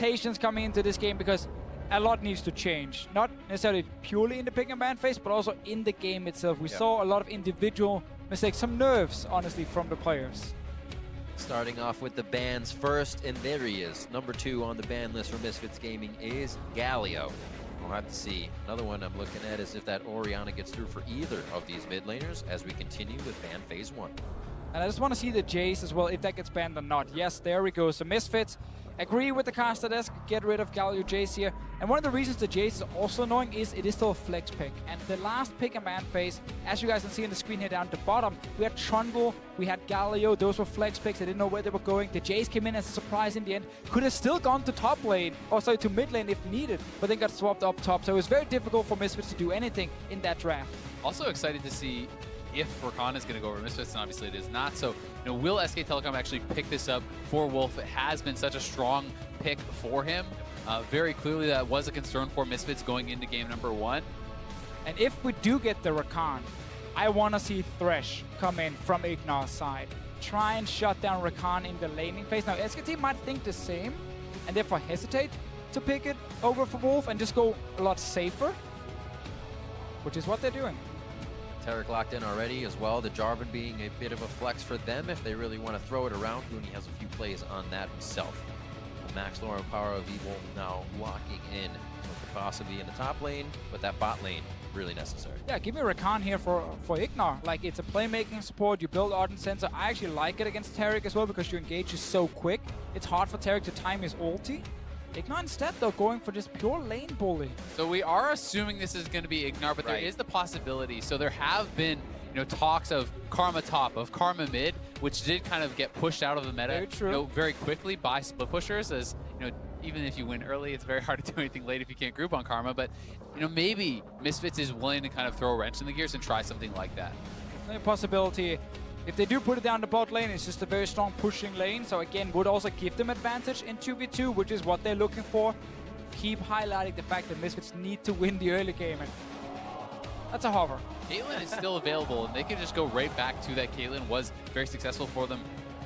hesitations coming into this game because a lot needs to change. Not necessarily purely in the pick and ban phase, but also in the game itself. We saw a lot of individual mistakes, some nerves, honestly, from the players. Starting off with the bans first, and there he is. Number 2 on the ban list for Misfits Gaming is Galio. We'll have to see. Another one I'm looking at is if that Orianna gets through for either of these mid laners as we continue with ban phase 1. And I just want to see the Jace as well, if that gets banned or not. Yes, there we go. So Misfits agree with the caster desk, get rid of Galio Jace here. And one of the reasons the Jace is also annoying is it is still a flex pick. And the last pick and ban phase, as you guys can see on the screen here down at the bottom, we had Trundle, we had Galio, those were flex picks, they didn't know where they were going. The Jace came in as a surprise in the end, could have still gone to top lane, or sorry, to mid lane if needed, but then got swapped up top. So it was very difficult for Misfits to do anything in that draft. Also excited to see if Rakan is going to go over Misfits, and obviously it is not. So, will SK Telecom actually pick this up for Wolf? It has been such a strong pick for him. Very clearly that was a concern for Misfits going into game number 1. And if we do get the Rakan, I want to see Thresh come in from Ignar's side. Try and shut down Rakan in the laning phase. Now, SKT might think the same, and therefore hesitate to pick it over for Wolf and just go a lot safer, which is what they're doing. Tarek locked in already as well. The Jarvan being a bit of a flex for them if they really want to throw it around. Looney has a few plays on that himself. The Max Lauren power of Evil now locking in what could possibly be in the top lane, but that bot lane really necessary. Yeah, give me Rakan here for Ignar. Like, it's a playmaking support. You build Ardent Sensor. I actually like it against Tarek as well because your engage is so quick. It's hard for Tarek to time his ulti. Ignar instead, though, going for just pure lane bully. So we are assuming this is going to be Ignar, but there is the possibility. So there have been, talks of Karma top, of Karma mid, which did kind of get pushed out of the meta, Very true. Very quickly by split pushers. As even if you win early, it's very hard to do anything late if you can't group on Karma. But maybe Misfits is willing to kind of throw a wrench in the gears and try something like that. Definitely a possibility. If they do put it down the bot lane, it's just a very strong pushing lane. So again, would also give them advantage in 2v2, which is what they're looking for. Keep highlighting the fact that Misfits need to win the early game. And that's a hover. Caitlyn is still available, and they can just go right back to that. Caitlyn was very successful for them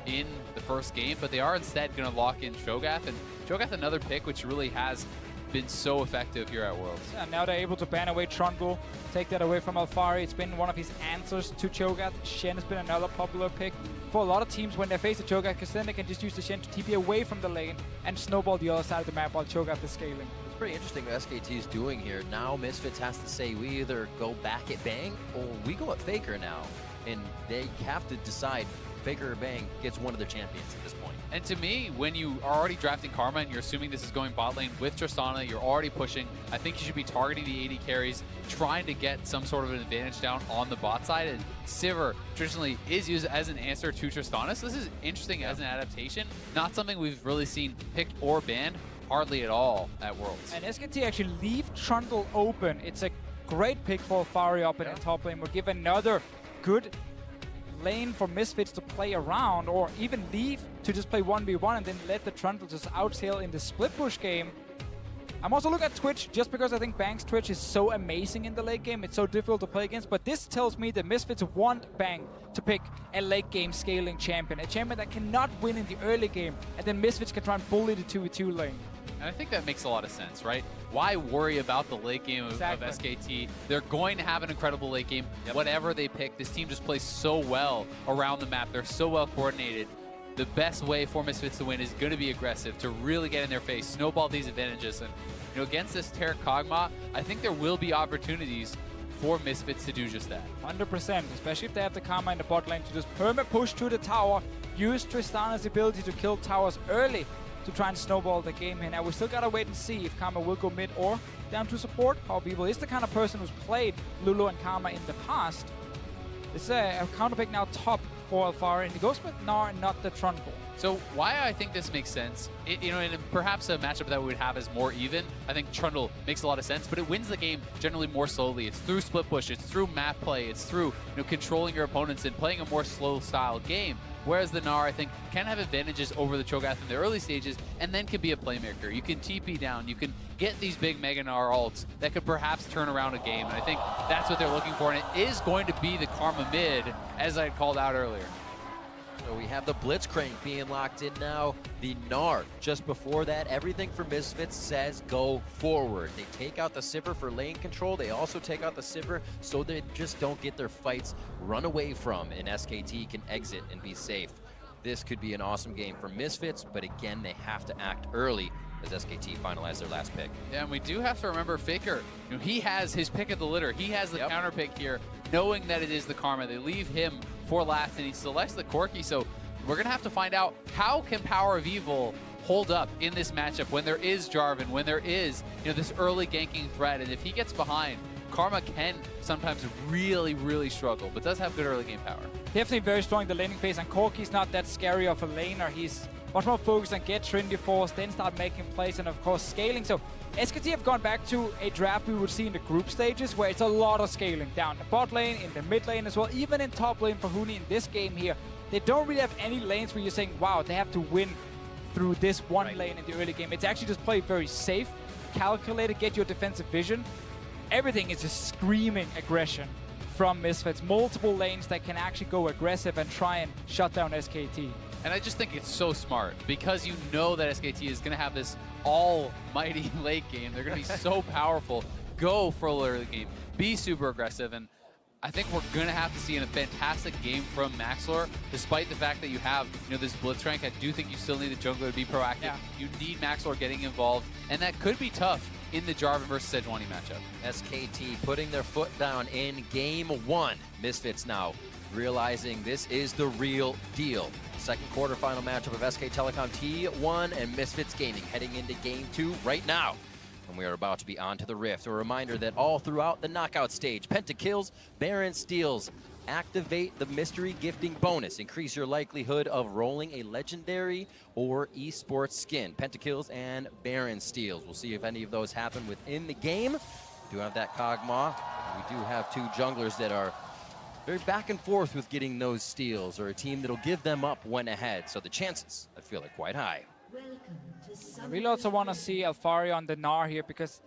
in the first game, but they are instead going to lock in Cho'Gath. And Cho'Gath, another pick, which really has been so effective here at Worlds. Yeah, now they're able to ban away Trundle, take that away from Alphari. It's been one of his answers to Cho'Gath. Shen has been another popular pick for a lot of teams when they face the Cho'Gath, because then they can just use the Shen to TP away from the lane and snowball the other side of the map while Cho'Gath is scaling. It's pretty interesting what SKT is doing here. Now Misfits has to say we either go back at Bang or we go at Faker now. And they have to decide Faker or Bang gets one of their champions at this point. And to me, when you are already drafting Karma and you're assuming this is going bot lane with Tristana, you're already pushing, I think you should be targeting the AD carries, trying to get some sort of an advantage down on the bot side. And Sivir traditionally is used as an answer to Tristana, so this is interesting as an adaptation. Not something we've really seen picked or banned hardly at all at Worlds. And SKT actually leave Trundle open. It's a great pick for Alphari up in the top lane. We'll give another good lane for Misfits to play around, or even leave to just play 1v1 and then let the Trundle just outsail in the split push game. I'm also looking at Twitch just because I think Bang's Twitch is so amazing in the late game. It's so difficult to play against, but this tells me that Misfits want Bang to pick a late game scaling champion, a champion that cannot win in the early game, and then Misfits can try and bully the 2v2 lane. And I think that makes a lot of sense, right? Why worry about the late game of SKT? They're going to have an incredible late game. Whatever they pick, this team just plays so well around the map. They're so well coordinated. The best way for Misfits to win is going to be aggressive, to really get in their face, snowball these advantages. And against this Terra Kog'Maw, I think there will be opportunities for Misfits to do just that. 100%, especially if they have the Karma in the bot lane to just perma push to the tower, use Tristana's ability to kill towers early to try and snowball the game here. Now we still gotta wait and see if Karma will go mid or down to support. However, Evil is the kind of person who's played Lulu and Karma in the past. It's a counter pick now top for Alphari, and he goes with Gnar, not the Trundle. So why I think this makes sense, and perhaps a matchup that we would have is more even. I think Trundle makes a lot of sense, but it wins the game generally more slowly. It's through split push, it's through map play, it's through controlling your opponents and playing a more slow style game. Whereas the Gnar, I think, can have advantages over the Cho'Gath in the early stages and then can be a playmaker. You can TP down, you can get these big Mega Gnar ults that could perhaps turn around a game. And I think that's what they're looking for, and it is going to be the Karma mid, as I had called out earlier. So we have the Blitzcrank being locked in now. The Gnar, just before that, everything for Misfits says go forward. They take out the Sipper for lane control. They also take out the Sipper so they just don't get their fights run away from, and SKT can exit and be safe. This could be an awesome game for Misfits, but again, they have to act early as SKT finalize their last pick. Yeah, and we do have to remember Faker. You know, he has his pick of the litter. He has the counter pick here, knowing that it is the Karma. They leave him for last, and he selects the Corki. So we're gonna have to find out, how can Power of Evil hold up in this matchup when there is Jarvan, when there is, you know, this early ganking threat, and if he gets behind, Karma can sometimes really, really struggle, but does have good early game power. Definitely very strong in the laning phase, and Corki's not that scary of a laner. He's much more focused on get Trinity Force, then start making plays, and of course scaling. So SKT have gone back to a draft we would see in the group stages, where it's a lot of scaling down the bot lane, in the mid lane as well, even in top lane for Huni in this game here. They don't really have any lanes where you're saying, wow, they have to win through this one lane in the early game. It's actually just play very safe, calculated, get your defensive vision. Everything is just screaming aggression from Misfits. Multiple lanes that can actually go aggressive and try and shut down SKT. And I just think it's so smart, because you know that SKT is going to have this almighty late game. They're going to be so powerful. Go for a early game. Be super aggressive. And I think we're going to have to see a fantastic game from Maxlor, despite the fact that you have, you know, this Blitzcrank. I do think you still need the jungler to be proactive. Yeah. You need Maxlor getting involved, and that could be tough in the Jarvan versus Sejuani matchup. SKT putting their foot down in game one. Misfits now realizing this is the real deal. Second quarterfinal matchup of SK Telecom T1 and Misfits Gaming heading into game two right now. And we are about to be on to the Rift. A reminder that all throughout the knockout stage, pentakills, Baron steals, activate the mystery gifting bonus. Increase your likelihood of rolling a legendary or esports skin. Pentakills and Baron steals. We'll see if any of those happen within the game. We do have that Kog'Maw. We do have two junglers that are very back and forth with getting those steals, or a team that'll give them up when ahead. So the chances, I feel, are quite high. I really also want to see Alfari on the Gnar here, because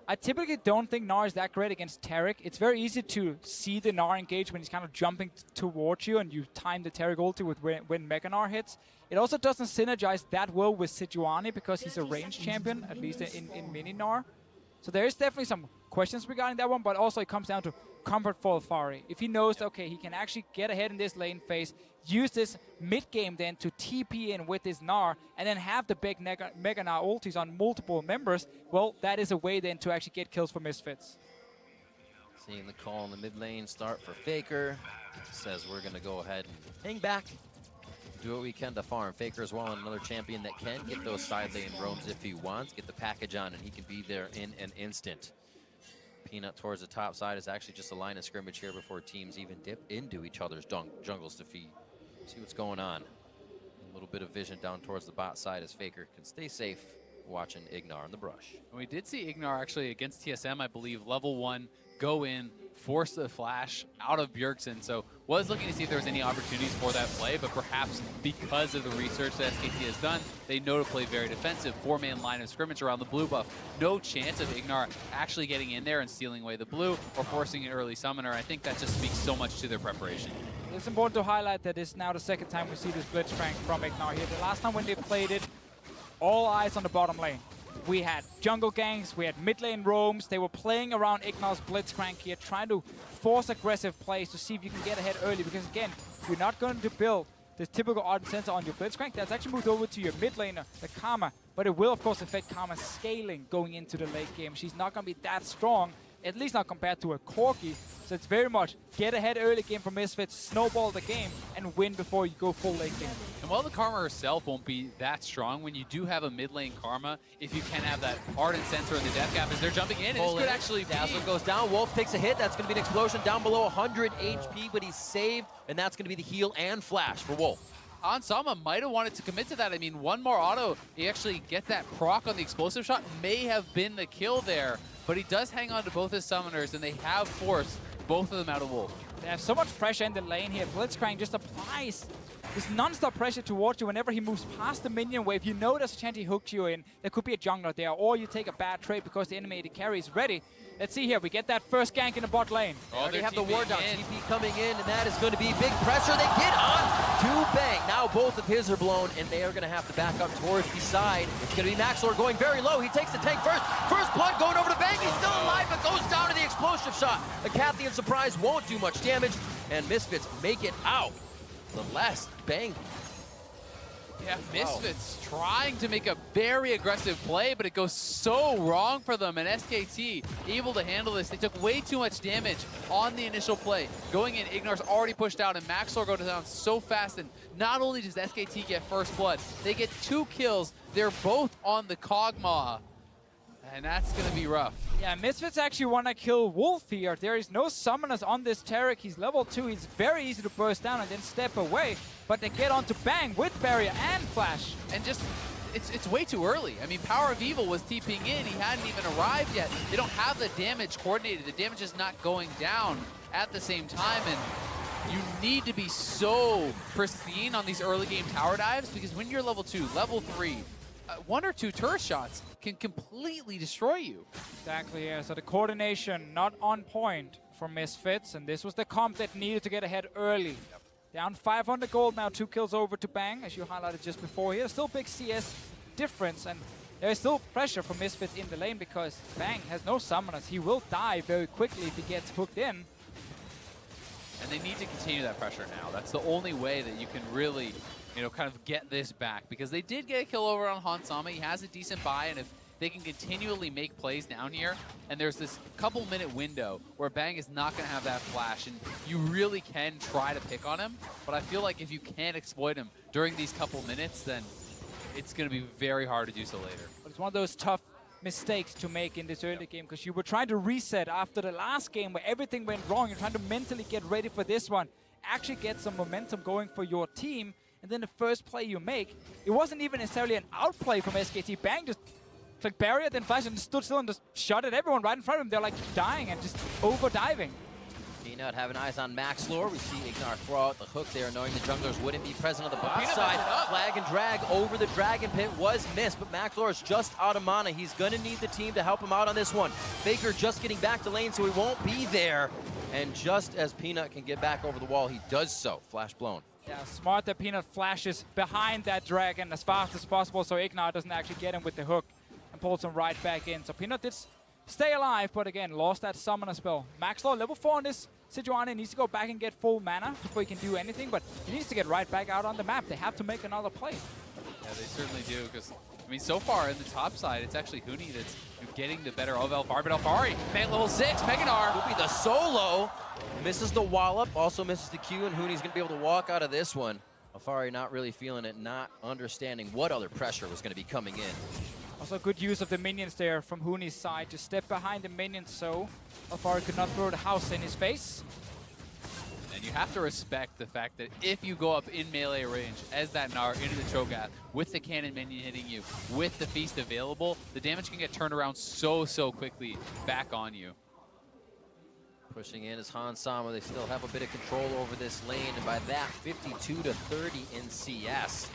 I typically don't think Gnar is that great against Taric. It's very easy to see the Gnar engage when he's kind of jumping towards you and you time the Taric ulti with when Mega Gnar hits. It also doesn't synergize that well with Sejuani, because he's a ranged champion, at least in mini Gnar. So there is definitely some questions regarding that one, but also it comes down to comfort for Alfari. If he knows, okay, he can actually get ahead in this lane phase, use this mid-game then to TP in with his Gnar, and then have the big Mega Gnar ultis on multiple members, well, that is a way then to actually get kills for Misfits. Seeing the call in the mid lane start for Faker. Says we're going to go ahead and hang back, do what we can to farm. Faker as well, another champion that can get those side lane roams if he wants, get the package on, and he can be there in an instant. Peanut towards the top side is actually just a line of scrimmage here before teams even dip into each other's jungles to feed. See what's going on. A little bit of vision down towards the bot side as Faker can stay safe watching Ignar in the brush. We did see Ignar actually against TSM, I believe, level 1, go in, force the flash out of Bjergsen. So was looking to see if there was any opportunities for that play, but perhaps because of the research that SKT has done, they know to play very defensive. 4-man line of scrimmage around the blue buff. No chance of Ignar actually getting in there and stealing away the blue or forcing an early summoner. I think that just speaks so much to their preparation. It's important to highlight that it's now the second time we see this Blitzcrank from Ignar here. The last time when they played it, all eyes on the bottom lane. We had jungle ganks, we had mid lane roams. They were playing around Ignar's Blitzcrank here, trying to force aggressive plays to see if you can get ahead early. Because again, you're not going to build this typical art and sensor on your Blitzcrank. That's actually moved over to your mid laner, the Karma. But it will, of course, affect Karma's scaling going into the late game. She's not going to be that strong, at least not compared to a Corki. So it's very much get ahead early game for Misfits, snowball the game, and win before you go full late game. And while the Karma herself won't be that strong, when you do have a mid lane Karma, if you can have that Ardent Sensor in the Death Gap as they're jumping in, this could actually be... Dazzler goes down, Wolf takes a hit, that's going to be an explosion down below 100 HP, but he's saved, and that's going to be the heal and flash for Wolf. Ansama might have wanted to commit to that. I mean, one more auto, he actually get that proc on the explosive shot, may have been the kill there, but he does hang on to both his summoners, and they have forced both of them out of Wolf. They have so much pressure in the lane here. Blitzcrank just applies this non-stop pressure towards you whenever he moves past the minion wave. You know there's a chance he hooks you in. There could be a jungler there, or you take a bad trade because the enemy AD carry is ready. Let's see here. We get that first gank in the bot lane. Oh, they have the ward down. TP coming in, and that is going to be big pressure. They get on to Bang. Now both of his are blown, and they are going to have to back up towards the side. It's going to be Maxlor going very low. He takes the tank first. First blood going over to Bang. He's still alive, but goes down to the explosive shot. The Cathian surprise won't do much damage, and Misfits make it out. The last Bang. Yeah, Misfits trying to make a very aggressive play, but it goes so wrong for them. And SKT able to handle this. They took way too much damage on the initial play. Going in, Ignar's already pushed out, and Maxlor goes down so fast. And not only does SKT get first blood, they get 2 kills. They're both on the Kog'Maw. And that's going to be rough. Yeah, Misfits actually want to kill Wolf here. There is no summoners on this Taric. He's level 2. He's very easy to burst down and then step away. But they get onto Bang with Barrier and Flash. And just, it's way too early. I mean, Power of Evil was TPing in. He hadn't even arrived yet. They don't have the damage coordinated. The damage is not going down at the same time. And you need to be so pristine on these early game tower dives, because when you're level 2, level 3, 1 or 2 turret shots can completely destroy you. Exactly, yeah. So the coordination not on point for Misfits, and this was the comp that needed to get ahead early. Yep. Down 500 gold now, 2 kills over to Bang, as you highlighted just before here. Still big CS difference, and there is still pressure for Misfits in the lane because Bang has no summoners. He will die very quickly if he gets hooked in. And they need to continue that pressure now. That's the only way that you can really, you know, kind of get this back, because they did get a kill over on Hansama. He has a decent buy, and if they can continually make plays down here, and there's this couple-minute window where Bang is not going to have that flash, and you really can try to pick on him, but I feel like if you can't exploit him during these couple minutes, then it's going to be very hard to do so later. But it's one of those tough mistakes to make in this early game, because you were trying to reset after the last game where everything went wrong. You're trying to mentally get ready for this one, actually get some momentum going for your team, and then the first play you make, it wasn't even necessarily an outplay from SKT. Bang just clicked Barrier, then Flash, and just stood still and just shot at everyone right in front of him. They're like dying and just over-diving. Peanut having eyes on Maxlor. We see Ignar throw out the hook there, knowing the junglers wouldn't be present on the bot side. Flag and drag over the Dragon Pit was missed, but Maxlor is just out of mana. He's going to need the team to help him out on this one. Faker just getting back to lane, so he won't be there. And just as Peanut can get back over the wall, he does so. Flash blown. Yeah, smart that Peanut flashes behind that dragon as fast as possible so Ignar doesn't actually get him with the hook and pulls him right back in. So Peanut did stay alive, but again, lost that summoner spell. Maxlor, level 4 on this Sejuani, needs to go back and get full mana before he can do anything, but he needs to get right back out on the map. They have to make another play. Yeah, they certainly do, because, I mean, so far in the top side, it's actually Huni that's getting the better of Alfari, but Alfari, man, level 6, Meganar. Will be the solo. Misses the wallop, also misses the Q, and Huni's going to be able to walk out of this one. Alfari not really feeling it, not understanding what other pressure was going to be coming in. Also good use of the minions there from Huni's side. Just step behind the minions so Alfari could not throw the house in his face. And you have to respect the fact that if you go up in melee range as that Gnar into the Cho'Gath, with the cannon minion hitting you, with the feast available, the damage can get turned around so quickly back on you. Pushing in is Hansama. They still have a bit of control over this lane, and by that, 52-30 in CS.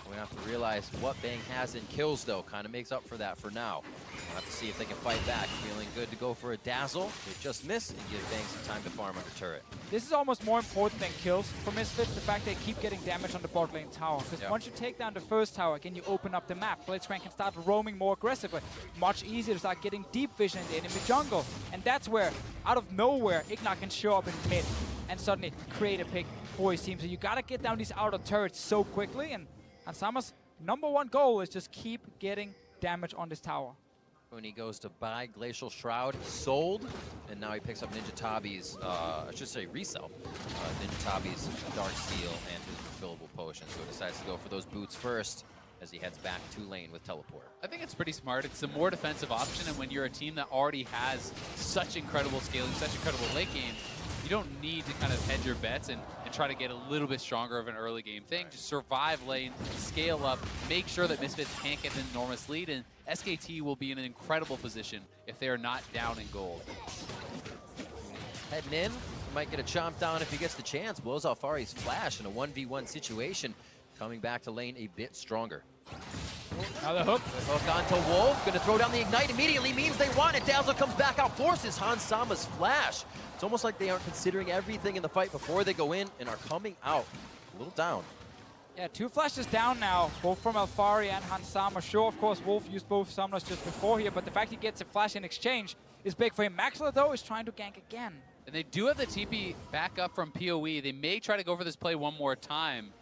We have to realize what Bang has in kills, though. Kind of makes up for that for now. We'll have to see if they can fight back. Feeling good to go for a dazzle. They just miss and give Bang some time to farm under turret. This is almost more important than kills for Misfits, the fact they keep getting damage on the bot lane tower. Because once you take down the first tower, again, you open up the map. Blitzcrank can start roaming more aggressively. Much easier to start getting deep vision in the enemy jungle. And that's where, out of nowhere, Ignar can show up in mid and suddenly create a pick for his team. So you gotta get down these outer turrets so quickly, and Hansama's #1 goal is just keep getting damage on this tower. When he goes to buy Glacial Shroud, sold, and now he picks up Ninja Tabi's, I should say resell, Ninja Tabi's Dark Steel and his refillable potion. So he decides to go for those boots first as he heads back to lane with Teleport. I think it's pretty smart. It's a more defensive option, and when you're a team that already has such incredible scaling, such incredible late game, you don't need to kind of hedge your bets and try to get a little bit stronger of an early game thing. Just survive lane, scale up, make sure that Misfits can't get an enormous lead, and SKT will be in an incredible position if they are not down in gold. Heading in, might get a chomp down if he gets the chance. Blows out Fari's flash in a 1v1 situation. Coming back to lane a bit stronger. Another hook. The hook onto Wolf. Going to throw down the ignite immediately. Means they want it. Dazzle comes back out. Forces Hans Sama's flash. It's almost like they aren't considering everything in the fight before they go in and are coming out. A little down. Yeah, 2 flashes down now, both from Alfari and Hans Sama. Sure, of course, Wolf used both summoners just before here, but the fact he gets a flash in exchange is big for him. Maxler, though, is trying to gank again. And they do have the TP back up from PoE. They may try to go for this play one more time.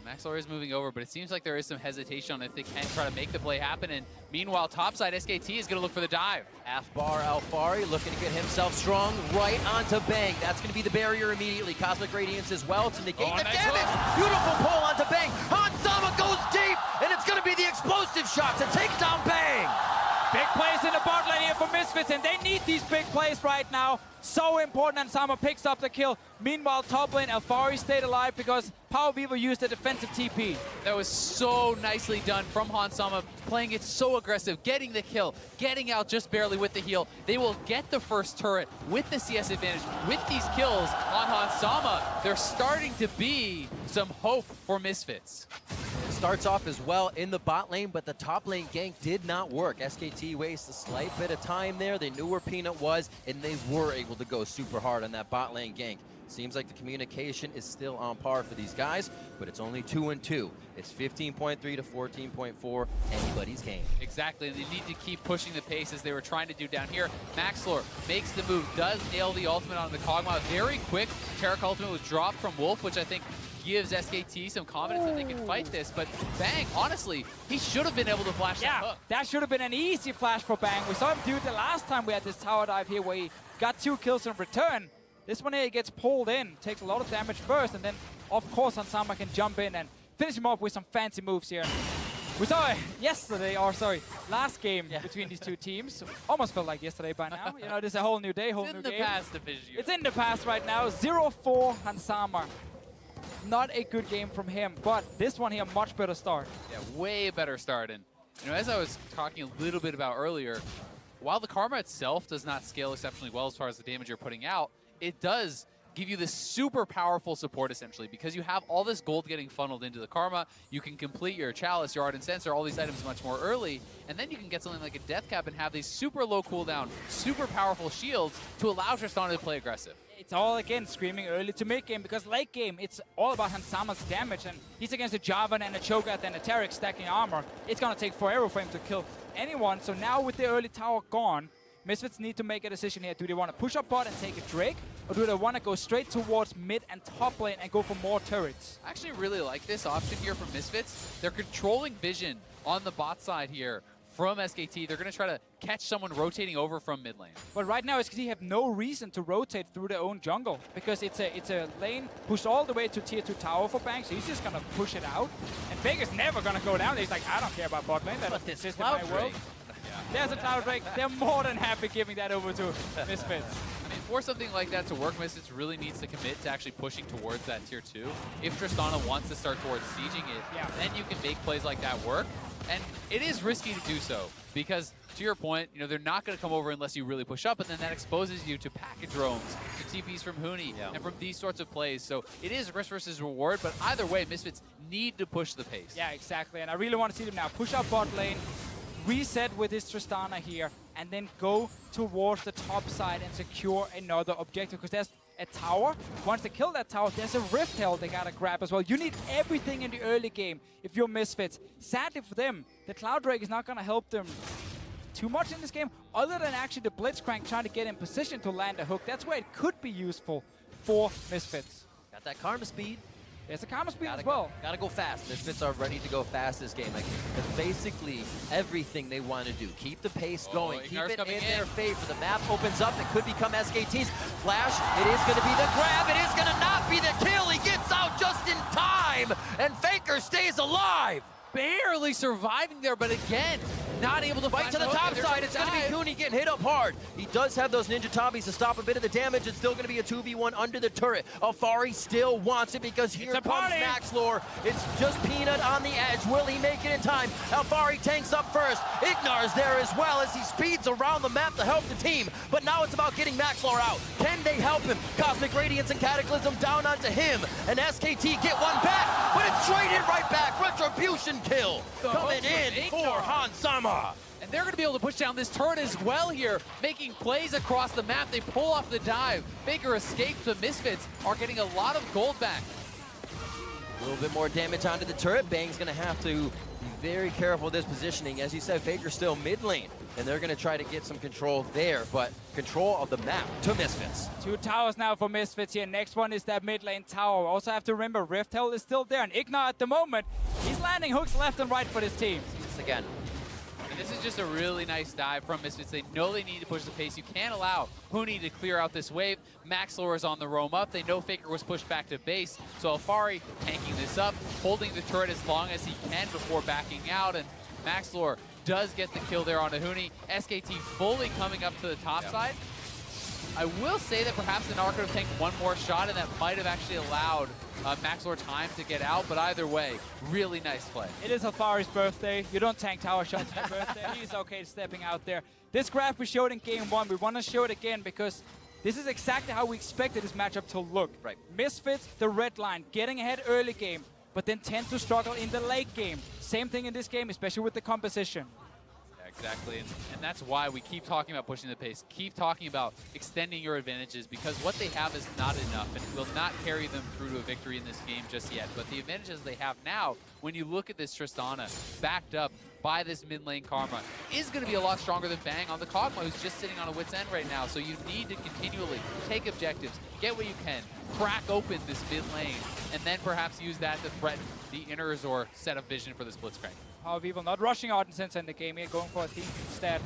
Maxler is moving over, but it seems like there is some hesitation on if they can try to make the play happen. And meanwhile, topside, SKT is going to look for the dive. Athbar Alfari looking to get himself strong right onto Bang. That's going to be the barrier immediately. Cosmic Radiance as well to negate the nice damage. hook. Beautiful pull onto Bang. Hans Sama goes deep, and it's going to be the explosive shot to take down Bang. Big plays in the bot lane here for Misfits, and they need these big plays right now. So important, and Sama picks up the kill. Meanwhile, top lane, Alfari stayed alive because Power Beaver used a defensive TP. That was so nicely done from Hans Sama, playing it so aggressive, getting the kill, getting out just barely with the heal. They will get the first turret with the CS advantage. With these kills on Hans Sama, there's starting to be some hope for Misfits. Starts off as well in the bot lane, but the top lane gank did not work. SKT wastes a slight bit of time there. They knew where Peanut was, and they were able to go super hard on that bot lane gank. Seems like the communication is still on par for these guys, but it's only 2-2. It's 15.3 to 14.4, anybody's game. Exactly, and they need to keep pushing the pace as they were trying to do down here. Maxlor makes the move, does nail the ultimate on the Kog'Maw. Very quick, Taric ultimate was dropped from Wolf, which I think gives SKT some confidence that they can fight this, but Bang, honestly, he should have been able to flash that hook. That should have been an easy flash for Bang. We saw him do it the last time we had this tower dive here where he got 2 kills in return. This one here, he gets pulled in, takes a lot of damage first, and then, of course, Hans Sama can jump in and finish him off with some fancy moves here. We saw it yesterday, or sorry, last game between these two teams. Almost felt like yesterday by now. You know, this is a whole new day, whole new game. It's in the past division. It's in the past right now. 0-4 Hans Sama. Not a good game from him, but this one here, much better start. Yeah, way better start. And you know, as I was talking a little bit about earlier, while the Karma itself does not scale exceptionally well as far as the damage you're putting out, it does give you this super powerful support essentially, because you have all this gold getting funneled into the Karma. You can complete your Chalice, your Ardent Censer, all these items much more early, and then you can get something like a Death Cap and have these super low cooldown, super powerful shields to allow Tristana to play aggressive. It's all, again, screaming early to mid-game, because late game, it's all about Hans Sama's damage, and he's against a Jarvan and a Cho'Gath and a Taric stacking armor. It's gonna take forever for him to kill anyone, so now with the early tower gone, Misfits need to make a decision here. Do they want to push up bot and take a Drake, or do they want to go straight towards mid and top lane and go for more turrets? I actually really like this option here from Misfits. They're controlling vision on the bot side here from SKT. They're going to try to catch someone rotating over from mid lane. But right now, SKT have no reason to rotate through their own jungle, because it's a lane pushed all the way to tier 2 tower for Bang, so he's just going to push it out. And Vega's never going to go down. He's like, I don't care about bot lane. That's the system in my world. There's a Cloud Drake. They're more than happy giving that over to Misfits. I mean, for something like that to work, Misfits really needs to commit to actually pushing towards that tier 2. If Tristana wants to start towards sieging it, then you can make plays like that work. And it is risky to do so, because to your point, you know, they're not going to come over unless you really push up, and then that exposes you to package roams, to TPs from Huni, and from these sorts of plays. So it is risk versus reward, but either way, Misfits need to push the pace. Yeah, exactly. And I really want to see them now push up bot lane, reset with this Tristana here, and then go towards the top side and secure another objective, because there's a tower. Once they kill that tower, there's a Rift Herald they gotta grab as well. You need everything in the early game if you're Misfits. Sadly for them, the Cloud Drake is not gonna help them too much in this game, other than actually the Blitzcrank trying to get in position to land a hook. That's where it could be useful for Misfits. Got that Karma speed. There's a Karma speed as well. Gotta go fast. Misfits are ready to go fast this game. Like, that's basically everything they want to do. Keep the pace going. Keep it in their favor. The map opens up. It could become SKT's. Flash. It is going to be the grab. It is going to not be the kill. He gets out just in time. And Faker stays alive. Barely surviving there, but again, not able to Fight find to the hook, top and there's side. a It's going to be dive. Cooney getting hit up hard. He does have those ninja tabis to stop a bit of the damage. It's still going to be a 2v1 under the turret. Alfari still wants it because here a comes party. Maxlore. It's just Peanut on the edge. Will he make it in time? Alfari tanks up first. Ignar's there as well as he speeds around the map to help the team. But now it's about getting Maxlore out. Can they help him? Cosmic Radiance and Cataclysm down onto him. And SKT get one back, but it's traded right back. Retribution kill coming in for Han Sama. And they're going to be able to push down this turret as well here, making plays across the map. They pull off the dive. Faker escapes, the Misfits are getting a lot of gold back. A little bit more damage onto the turret. Bang's going to have to be very careful with this positioning. As you said, Faker's still mid lane, and they're going to try to get some control there, but control of the map to Misfits. 2 towers now for Misfits here. Next one is that mid lane tower. Also have to remember, Rift Hell is still there, and Ignar at the moment, he's landing hooks left and right for this team. This again. And this is just a really nice dive from Misfits. They know they need to push the pace. You can't allow Huni to clear out this wave. Maxlore is on the roam up. They know Faker was pushed back to base. So Alfari tanking this up, holding the turret as long as he can before backing out. And Maxlore does get the kill there on Huni. SKT fully coming up to the top side. I will say that perhaps the Narc could have taken one more shot, and that might have actually allowed Maxlore time to get out, but either way, really nice play. It is Alfari's birthday. You don't tank tower shots on your birthday. He's okay stepping out there. This graph we showed in game 1, we want to show it again because this is exactly how we expected this matchup to look. Right. Misfits, the red line, getting ahead early game, but then tend to struggle in the late game. Same thing in this game, especially with the composition. Exactly, and that's why we keep talking about pushing the pace, keep talking about extending your advantages, because what they have is not enough and will not carry them through to a victory in this game just yet. But the advantages they have now, when you look at this Tristana backed up by this mid lane Karma, is going to be a lot stronger than Bang on the Kog'Maw, who's just sitting on a wit's end right now. So you need to continually take objectives, get what you can, crack open this mid lane, and then perhaps use that to threaten the inners or set of vision for the Blitzcrank. Power of Evil not rushing Arden Sensor in the game here, going for a theme instead.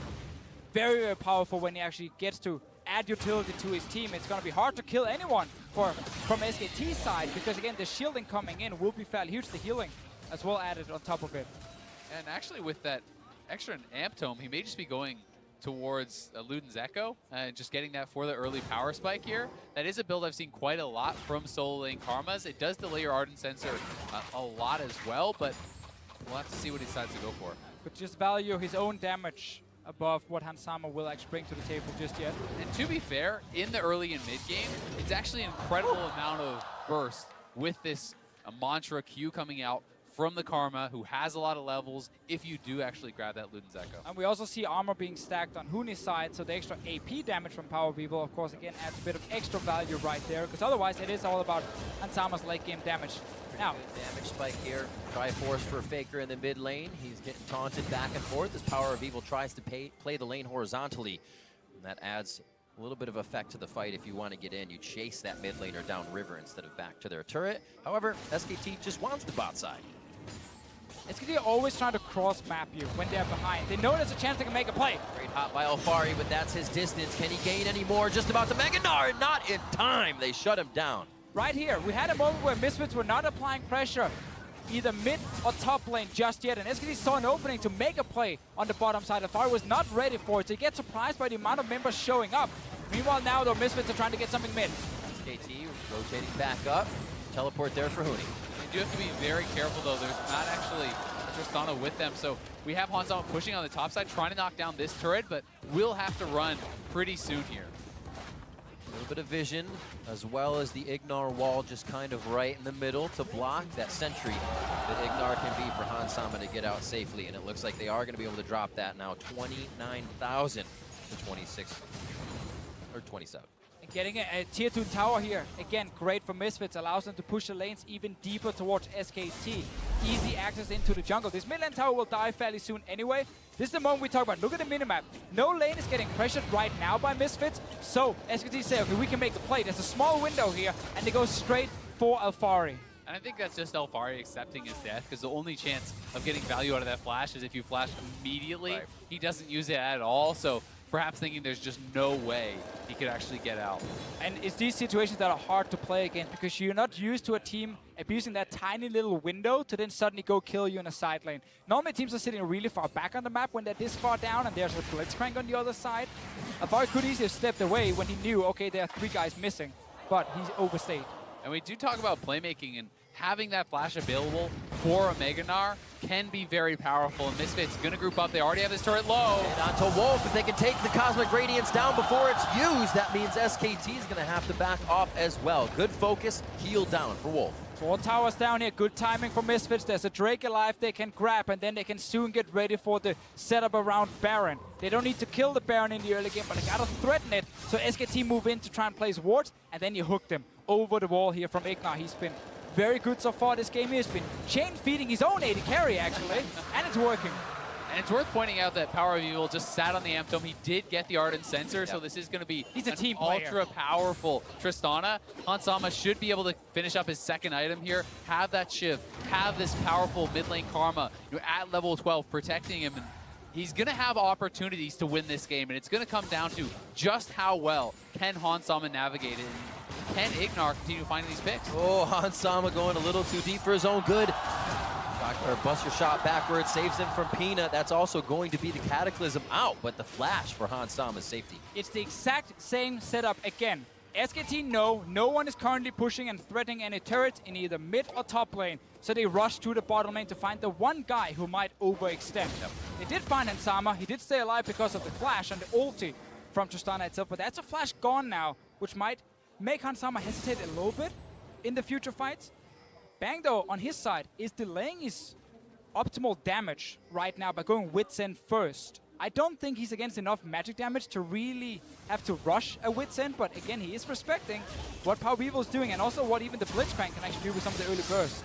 Very, very powerful when he actually gets to add utility to his team. It's going to be hard to kill anyone from SKT's side, because again, the shielding coming in will be fairly huge. The healing as well added on top of it. And actually with that extra Amp Tome, he may just be going towards Luden's Echo, just getting that for the early power spike here. That is a build I've seen quite a lot from solo lane Karmas. It does delay your Arden Sensor a lot as well, but we'll have to see what he decides to go for. But just value his own damage above what Han Sama will actually bring to the table just yet. And to be fair, in the early and mid game, it's actually an incredible amount of burst with this Mantra Q coming out from the Karma, who has a lot of levels, if you do actually grab that Luden's Echo. And we also see armor being stacked on Huni's side, so the extra AP damage from Power of Evil, of course, again, adds a bit of extra value right there, because otherwise it is all about Hansama's late game damage. Now, Damage spike here. Triforce for Faker in the mid lane. He's getting taunted back and forth as Power of Evil tries to play the lane horizontally. And that adds a little bit of effect to the fight. If you want to get in, you chase that mid laner down river instead of back to their turret. However, SKT just wants the bot side. SKT are always trying to cross-map you when they're behind. They know there's a chance they can make a play. Great hop by Alfari, but that's his distance. Can he gain any more? Just about to Mega Nard. Not in time. They shut him down. Right here, we had a moment where Misfits were not applying pressure either mid or top lane just yet, and SKT saw an opening to make a play on the bottom side. Alfari was not ready for it, so he gets surprised by the amount of members showing up. Meanwhile now, though, Misfits are trying to get something mid. SKT rotating back up. Teleport there for Huni. You do have to be very careful, though. There's not actually Tristana with them, so we have Hansama pushing on the top side, trying to knock down this turret, but we'll have to run pretty soon here. A little bit of vision, as well as the Ignar wall just kind of right in the middle to block that sentry that Ignar can be for Han Sama to get out safely. And it looks like they are going to be able to drop that now, 29,000 to 26, or 27. And getting a tier 2 tower here, again, great for Misfits, allows them to push the lanes even deeper towards SKT. Easy access into the jungle. This mid lane tower will die fairly soon anyway. This is the moment we talk about. Look at the minimap. No lane is getting pressured right now by Misfits, so SKT say, okay, we can make the play. There's a small window here, and they go straight for Alfari. And I think that's just Alfari accepting his death, because the only chance of getting value out of that flash is if you flash immediately. Right. He doesn't use it at all, so perhaps thinking there's just no way he could actually get out. And it's these situations that are hard to play against, because you're not used to a team abusing that tiny little window to then suddenly go kill you in a side lane. Normally teams are sitting really far back on the map when they're this far down and there's a Blitzcrank on the other side. Alvaro could easily have stepped away when he knew, okay, there are 3 guys missing, but he's overstayed. And we do talk about playmaking, and having that flash available for a Mega Gnar can be very powerful. And Misfits gonna group up. They already have this turret low. And onto Wolf. If they can take the Cosmic Radiance down before it's used, that means SKT is gonna have to back off as well. Good focus, heal down for Wolf. 4 towers down here, good timing for Misfits. There's a Drake alive they can grab, and then they can soon get ready for the setup around Baron. They don't need to kill the Baron in the early game, but they gotta threaten it. So SKT move in to try and place wards, and then you hook them over the wall here from Ignar. He's been very good so far this game. He's been chain feeding his own AD carry actually, and it's working. And it's worth pointing out that Power of Evil just sat on the Amp Dome. He did get the Ardent Sensor, so this is going to be He's a an team player. ultra-powerful Tristana. Hansama should be able to finish up his second item here, have that Shiv, have this powerful mid lane Karma at level 12 protecting him. And he's going to have opportunities to win this game, and it's going to come down to just how well can Hansama navigate it. Can Ignar continue finding these picks? Oh, Hansama going a little too deep for his own good. Or Buster shot backwards, saves him from Peanut. That's also going to be the Cataclysm out, but the flash for Hansama's safety. It's the exact same setup again. SKT know no one is currently pushing and threatening any turrets in either mid or top lane, so they rush to the bottom lane to find the one guy who might overextend. They did find Hansama. He did stay alive because of the flash and the ulti from Tristana itself, but that's a flash gone now, which might make Hansama hesitate a little bit in the future fights. Bang, though, on his side, is delaying his optimal damage right now by going Wits End first. I don't think he's against enough magic damage to really have to rush a Wits End, but again, he is respecting what Power Evil is doing and also what even the Blitzcrank can actually do with some of the early burst.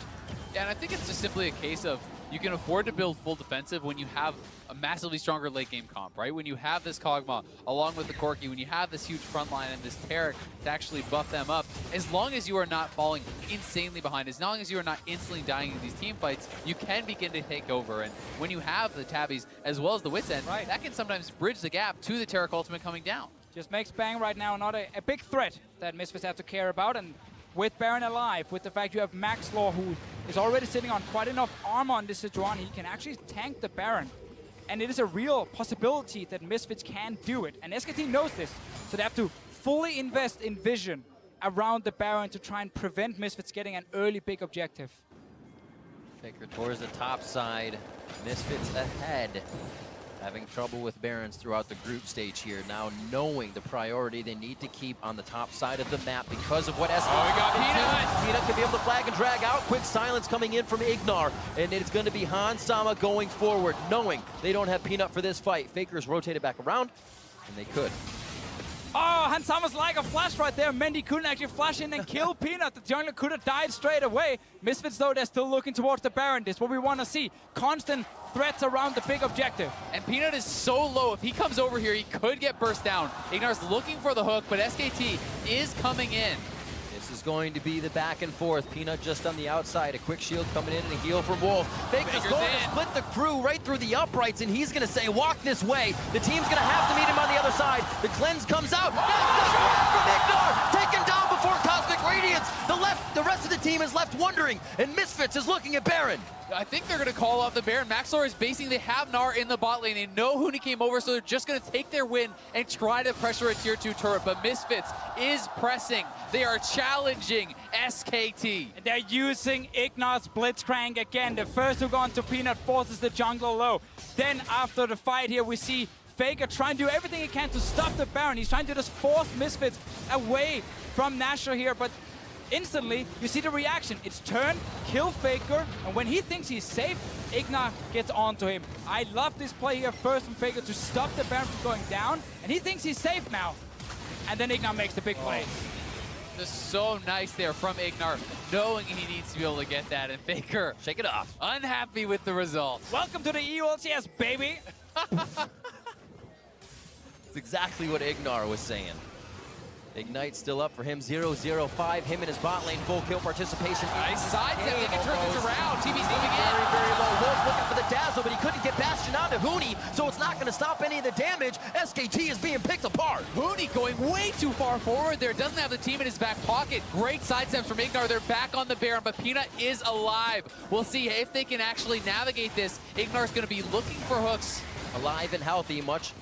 Yeah, and I think it's just simply a case of you can afford to build full defensive when you have a massively stronger late game comp, right? When you have this Kog'Maw along with the Corki, when you have this huge front line and this Taric to actually buff them up, as long as you are not falling insanely behind, as long as you are not instantly dying in these team fights, you can begin to take over. And when you have the Tabbies as well as the Wits End, that can sometimes bridge the gap to the Taric ultimate coming down. Just makes Bang right now not a big threat that Misfits have to care about. And with Baron alive, with the fact you have Max Law, who is already sitting on quite enough armor on this Sejuani, he can actually tank the Baron. And it is a real possibility that Misfits can do it. And SKT knows this, so they have to fully invest in vision around the Baron to try and prevent Misfits getting an early big objective. Faker towards the top side, Misfits ahead. Having trouble with Barons throughout the group stage here. Now knowing the priority they need to keep on the top side of the map because of what SKT got Peanut! Peanut can be able to flag and drag out. Quick silence coming in from Ignar. And it's going to be Hansama going forward, knowing they don't have Peanut for this fight. Faker's rotated back around, and they could. Oh, Hansama's like a flash right there. Mendy couldn't actually flash in and kill Peanut. The jungler could have died straight away. Misfits, though, they're still looking towards the Baron. This is what we want to see. Constant threats around the big objective. And Peanut is so low. If he comes over here, he could get burst down. Ignar's looking for the hook, but SKT is coming in. This is going to be the back and forth. Peanut just on the outside. A quick shield coming in and a heal from Wolf. Faker's going to split the crew right through the uprights, and he's going to say, walk this way. The team's going to have to meet him on the other side. The cleanse comes out. That's the shot from Ignar. Taken down before Cosmic Radiance. The rest of the team is left wondering, and Misfits is looking at Baron. I think they're going to call off the Baron. Maxlor is basing. They have Gnar in the bot lane. They know Huni came over, so they're just going to take their win and try to pressure a tier 2 turret. But Misfits is pressing. They are challenging SKT. And they're using Ignar's Blitzcrank again. The first to go on to Peanut forces the jungler low. Then after the fight here, we see Faker trying to do everything he can to stop the Baron. He's trying to just force Misfits away from Nashor here, but instantly, you see the reaction. It's turn, kill Faker, and when he thinks he's safe, Ignar gets onto him. I love this play here first from Faker to stop the Baron from going down, and he thinks he's safe now. And then Ignar makes the big play. Just so nice there from Ignar, knowing he needs to be able to get that, and Faker, Shake it off. unhappy with the results. Welcome to the EULCS, baby! It's exactly what Ignar was saying. Ignite still up for him, 0-0-5. Him and his bot lane full kill participation. Nice sidestep, they can turn this around. TV's moving in. Very, very low. Wolf looking for the dazzle, but he couldn't get Bastion onto Huni, so it's not going to stop any of the damage. SKT is being picked apart. Huni going way too far forward there. Doesn't have the team in his back pocket. Great sidesteps from Ignar. They're back on the Baron, but Peanut is alive. We'll see if they can actually navigate this. Ignar's going to be looking for hooks. Alive and healthy, much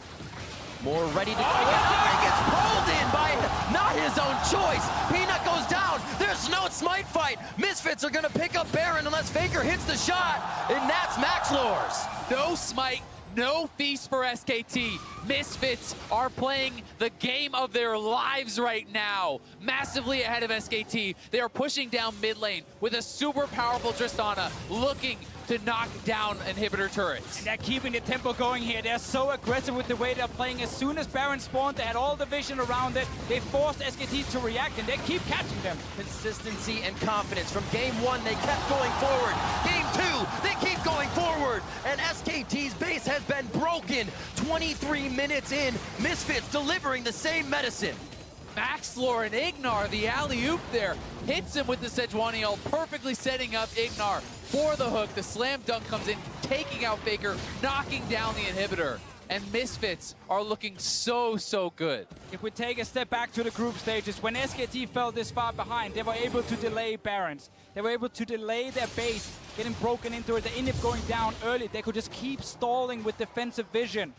more ready to go. He gets pulled in by not his own choice. Peanut goes down. There's no smite fight. Misfits are going to pick up Baron unless Faker hits the shot, and that's Maxlor's. No smite, no feast for SKT. Misfits are playing the game of their lives right now. Massively ahead of SKT. They are pushing down mid lane with a super powerful Tristana looking to knock down inhibitor turrets. They're keeping the tempo going here. They're so aggressive with the way they're playing. As soon as Baron spawned, they had all the vision around it. They forced SKT to react, and they keep catching them. Consistency and confidence. From game one, they kept going forward. Game two, they keep going forward. And SKT's base has been broken. 23 minutes in, Misfits delivering the same medicine. Maxlor and Ignar, the alley-oop there, hits him with the Sejuani ult, perfectly setting up Ignar for the hook. The slam dunk comes in, taking out Faker, knocking down the inhibitor. And Misfits are looking so, so good. If we take a step back to the group stages, when SKT fell this far behind, they were able to delay Barons. They were able to delay their base, getting broken into it. The inhib going down early. They could just keep stalling with defensive vision.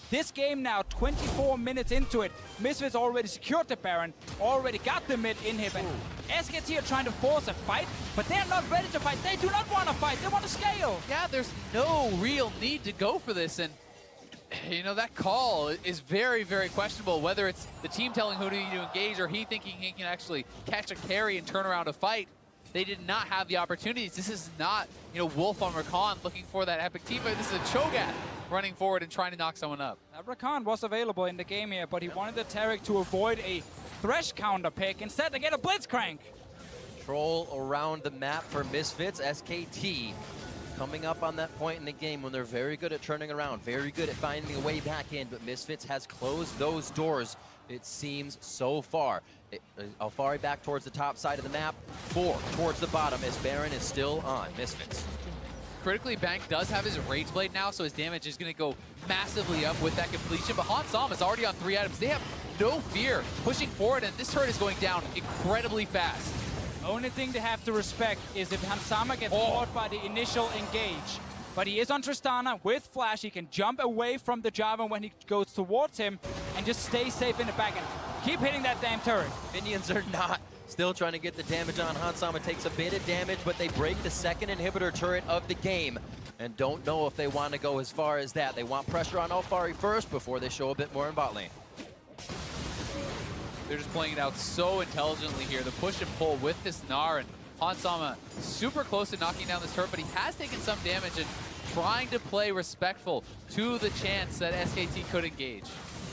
This game now, 24 minutes into it, Misfits already secured the Baron, already got the mid inhib, and SKT are trying to force a fight, but they're not ready to fight. They do not want to fight, they want to scale. Yeah, there's no real need to go for this, and you know, that call is very, very questionable, whether it's the team telling Huni to engage or he thinking he can actually catch a carry and turn around a fight. They did not have the opportunities. This is not, you know, Wolf on Rakan looking for that epic team, but this is a Cho'Gath running forward and trying to knock someone up. Rakan was available in the game here, but he wanted the Taric to avoid a Thresh counter pick. Instead, they get a Blitzcrank. Control around the map for Misfits. SKT coming up on that point in the game when they're very good at turning around, very good at finding a way back in, but Misfits has closed those doors, it seems, so far. Alfari back towards the top side of the map, 4 towards the bottom as Baron is still on Misfits. Critically, Bank does have his Rage Blade now, so his damage is going to go massively up with that completion, but Hansama is already on 3 items. They have no fear pushing forward, and this turret is going down incredibly fast. Only thing they have to respect is if Hansama gets caught by the initial engage. But he is on Tristana with Flash. He can jump away from the Jarvan when he goes towards him and just stay safe in the back end. Keep hitting that damn turret. Minions are not. Still trying to get the damage on. Hansama takes a bit of damage, but they break the second inhibitor turret of the game. And don't know if they want to go as far as that. They want pressure on Alfari first before they show a bit more in bot lane. They're just playing it out so intelligently here. The push and pull with this Gnar, and Hansama super close to knocking down this turret, but he has taken some damage and trying to play respectful to the chance that SKT could engage.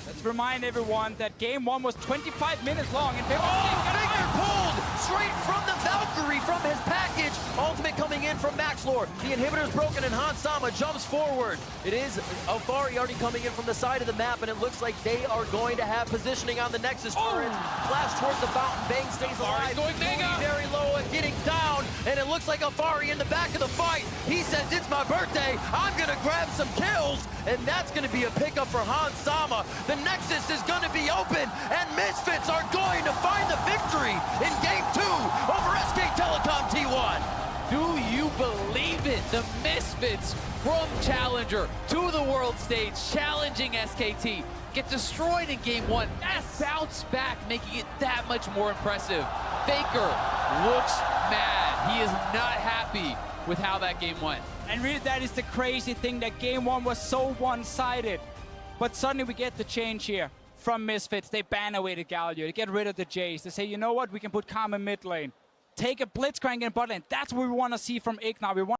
Let's remind everyone that game 1 was 25 minutes long. And Faker pulled straight from the Valkyrie from his package. Ultimate coming in from Maxlor. The inhibitor's broken and Hansama jumps forward. It is Alfari already coming in from the side of the map, and it looks like they are going to have positioning on the Nexus turret. Flash towards the fountain. Bang stays alive. Going mega. Very low and getting down, and it looks like Alfari in the back of the fight. He says, it's my birthday. I'm going to grab some kills, and that's going to be a pickup for Hansama. The Nexus is going to be open, and Misfits are going to find the victory in Game 2 over SK Telecom T1. Do you believe it? The Misfits from Challenger to the world stage, challenging SKT. Get destroyed in Game 1. Yes! Bounce back, making it that much more impressive. Faker looks mad. He is not happy with how that game went. And really, that is the crazy thing, that game 1 was so one-sided. But suddenly we get the change here from Misfits. They ban away the Galio. They get rid of the Jace. They say, you know what? We can put Karma mid lane. Take a Blitzcrank in bot lane. That's what we want to see from Ignar. We want